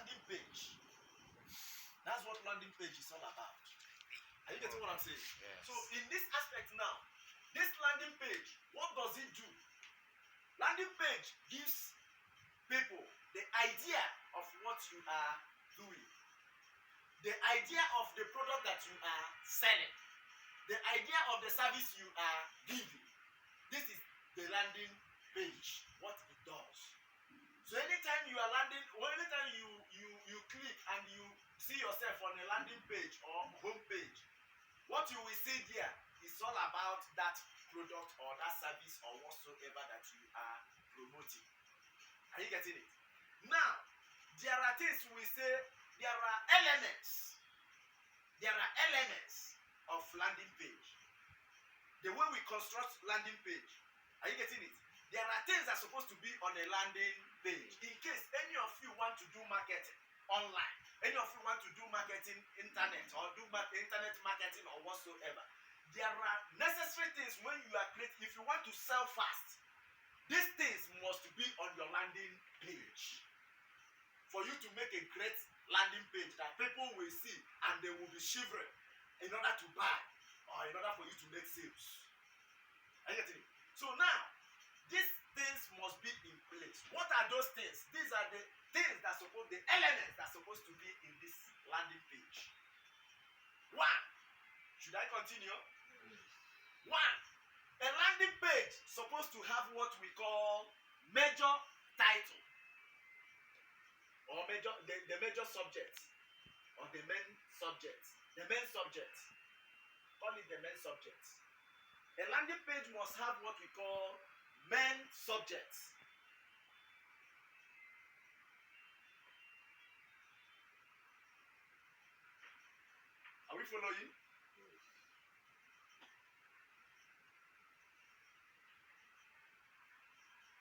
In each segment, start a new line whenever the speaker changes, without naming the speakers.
landing page. That's what landing page is all about. Are you getting what I'm saying?
Yes.
So in this aspect now, this landing page, what does it do? Landing page gives people the idea of what you are doing, the idea of the product that you are selling, the idea of the service you are giving. This is the landing page, what it does. So anytime you are landing, or anytime you click and you see yourself on a landing page or home page, what you will see there is all about that product or that service or whatsoever that you are promoting. Are you getting it? Now, there are things we say, there are elements of landing page. The way we construct landing page. Are you getting it? There are things that are supposed to be on a landing page. In case any of you want to do marketing online, any of you want to do marketing internet or do internet marketing or whatsoever, there are necessary things when you are creating. If you want to sell fast, these things must be on your landing page for you to make a great landing page that people will see and they will be shivering in order to buy or in order for you to make sales. Are you getting it? So now, these things must be in place. What are those things? These are the things that suppose, the elements that are supposed to be in this landing page. One, should I continue? One, a landing page supposed to have what we call major title or the major subject or the main subject. The main subject. Call it the main subject. A landing page must have what we call main subjects. Are we following?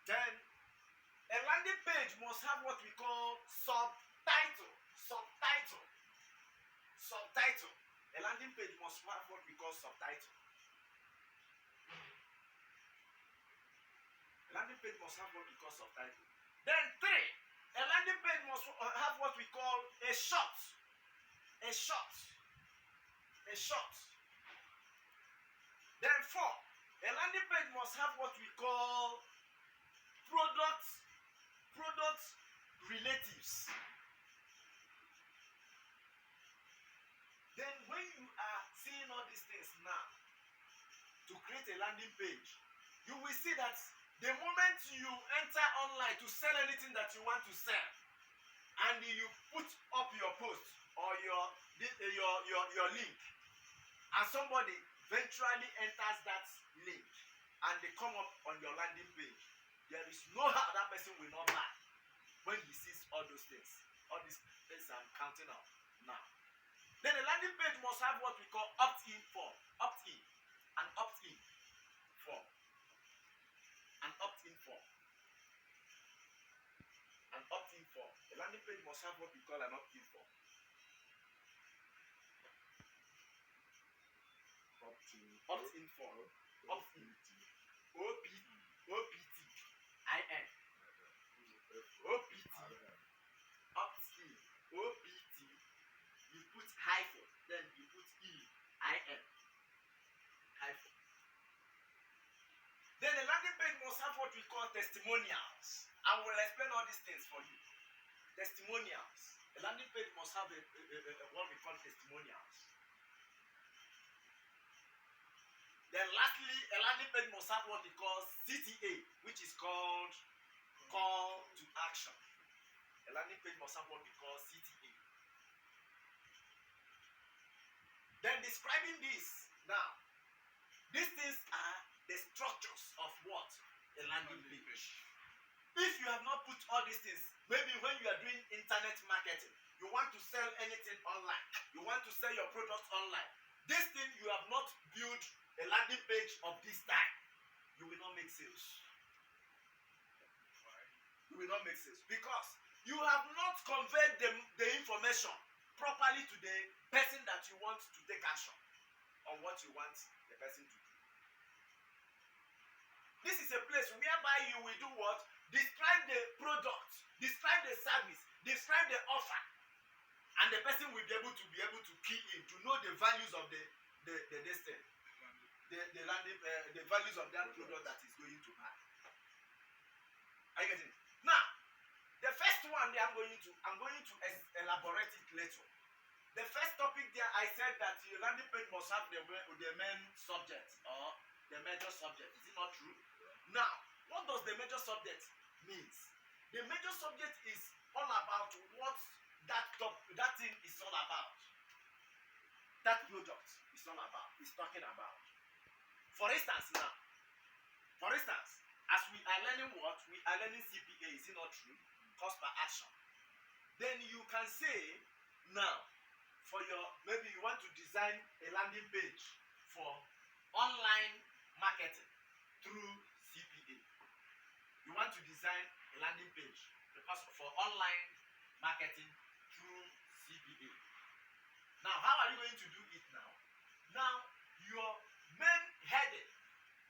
Then a landing page must have what we call subtitle. A landing page must have what we call subtitle. A landing page must have what we call subtitle. Then three, a landing page must have what we call a short. Then four, a landing page must have what we call product relatives. Then when you are seeing all these things now to create a landing page, you will see that the moment you enter online to sell anything that you want to sell and you put up your post or your link and somebody eventually enters that link and they come up on your landing page, there is no how that person will not buy when he sees all those things. All these things I'm counting out now. Then the landing page must have what we call opt-in form. Opt-in form. The landing page must have what we call an opt-in form. Opt-in form. Opt-in. O-P-T-I-N. O-P-T. Opt-in. O-P-T. You put hyphen, then you put E-I-N. Hyphen. Then the landing page must have what we call testimonials. I will explain all these things for you. Testimonials. The landing page must have what we call testimonials. Then lastly, a landing page must have what we call CTA, which is called call to action. A landing page must have what we call CTA. Then describing this now, these things are the structures of what? A landing page. If you have not put all these things, maybe when you are doing internet marketing, you want to sell anything online, you want to sell your products online, this thing you have not built a landing page of this type, you will not make sales. You will not make sales because you have not conveyed the information properly to the person that you want to take action on what you want the person to do. This is a place whereby you will do what? Describe the product, describe the service, describe the offer, and the person will be able to key in to know the values of the this thing, the landing, the values of that product that is going to buy. Are you getting it? Now, the first one there, I'm going to elaborate it later. The first topic there, I said that your landing page must have the main subject or the major subject. Is it not true? Now, what does the major subject means? The major subject is all about what that thing is all about. That product is all about. Is talking about. For instance, as we are learning what? We are learning CPA. Is it not true? Cost per action. Then you can say now, for your, maybe you want to design a landing page for online marketing through CPA. You want to design a landing page for online marketing through CPA. Now, how are you going to do it now? Now, your main heading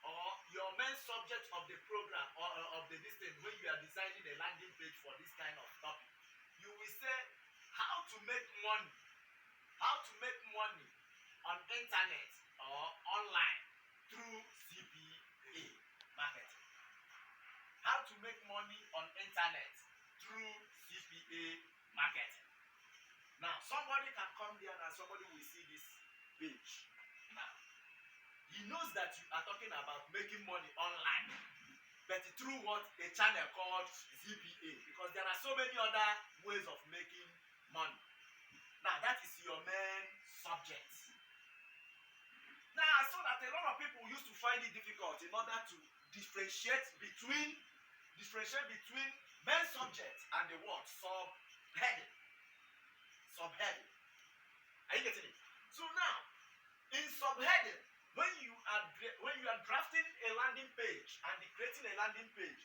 or your main subject of the program or of the distance when you are designing a landing page for this kind of topic, you will say how to make money on internet or online through CPA marketing. How to make money on internet through CPA marketing. Now, somebody can come there and somebody will see this page. Now, he knows that you are talking about making money online, but through what? A channel called CPA, because there are so many other ways of making money. Now, that is your main subject. Now, I saw that a lot of people used to find it difficult in order to differentiate between main subject and the what? Subheading. Are you getting it? So now, in subheading, when you are drafting a landing page and creating a landing page,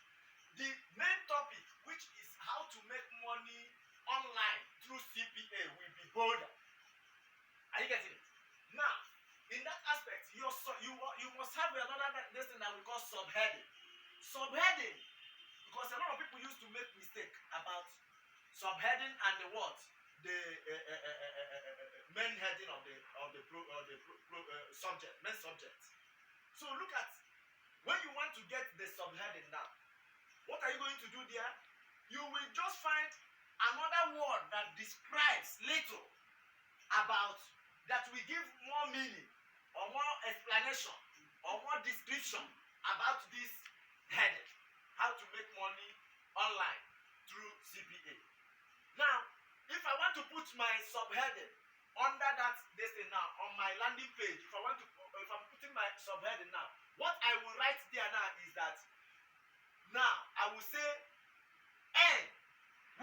the main topic, which is how to make money online through CPA, will be bolder. Are you getting it? Now, in that aspect, you must have another thing that we call subheading. Subheading, because a lot of people used to make mistake about subheading and the what? The main heading of the subject, main subject. So look at when you want to get the subheading now. What are you going to do there? You will just find another word that describes little about, that will give more meaning or more explanation or more description about this heading. How to make money online through CPA. Now, if I want to put my subheading under that thing now on my landing page, if I'm putting my subheading now, what I will write there now is that now I will say earn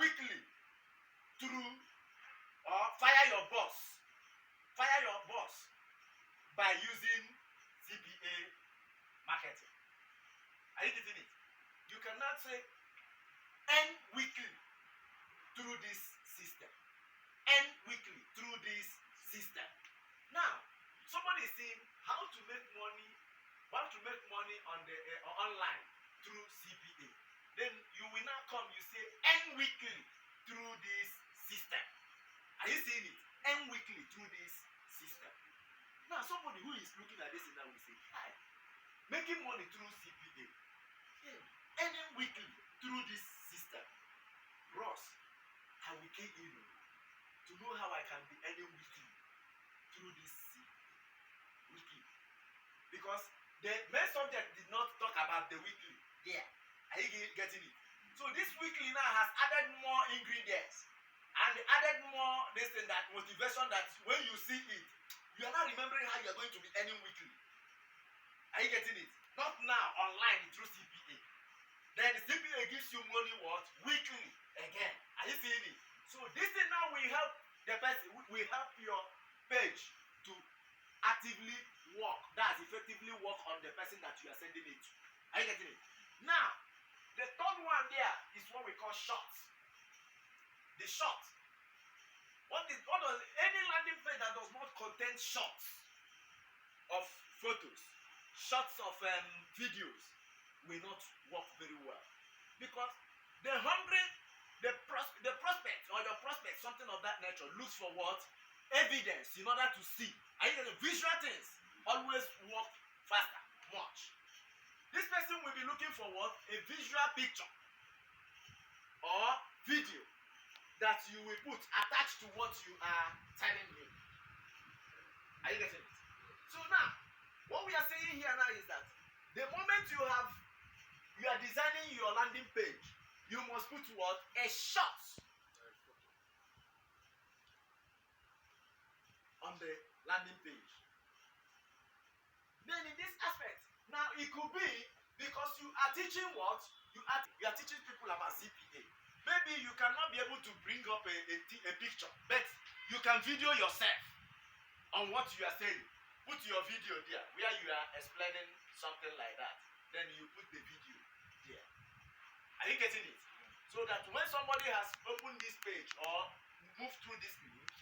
weekly through or fire your boss by using CPA marketing. Are you getting it? You cannot say earn weekly through this system. Earn weekly through this system. Now, somebody is saying how to make money on the online through CPA. Then you will now come, you say earn weekly through this system. Are you seeing it? Earn weekly through this system. Now, somebody who is looking at this now will say, hi, making money through CPA. Earning weekly through this system. Bros, I will key in to know how I can be earning weekly through this weekly. Because the main subject did not talk about the weekly. Yeah. Are you getting it? So this weekly now has added more ingredients and added more that motivation that when you see it, you are not remembering how you are going to be earning weekly. Are you getting it? Not now online through CPA. Then the CPA gives you money what? Weekly again. Are you seeing it? So this thing now will help the person, will help your page to actively work. That's effectively work on the person that you are sending it to. Are you getting it? Now, the third one there is what we call shorts. The short. What does any landing page that does not contain shots of photos, shots of videos, will not work very well, because the prospect something of that nature looks for what? Evidence in order to see. Are you getting visual things? Always work faster, much. This person will be looking for what? A visual picture or video that you will put attached to what you are telling him. Are you getting it? So now, what we are saying here now is that the moment you are designing your landing page, you must put what? A shot on the landing page. Then in this aspect, now it could be because you are teaching what? You are teaching people about CPA. Maybe you cannot be able to bring up a picture, but you can video yourself on what you are saying. Put your video there where you are explaining something like that. Then you put the video there. Are you getting it? So that when somebody has opened this page or moved through this page,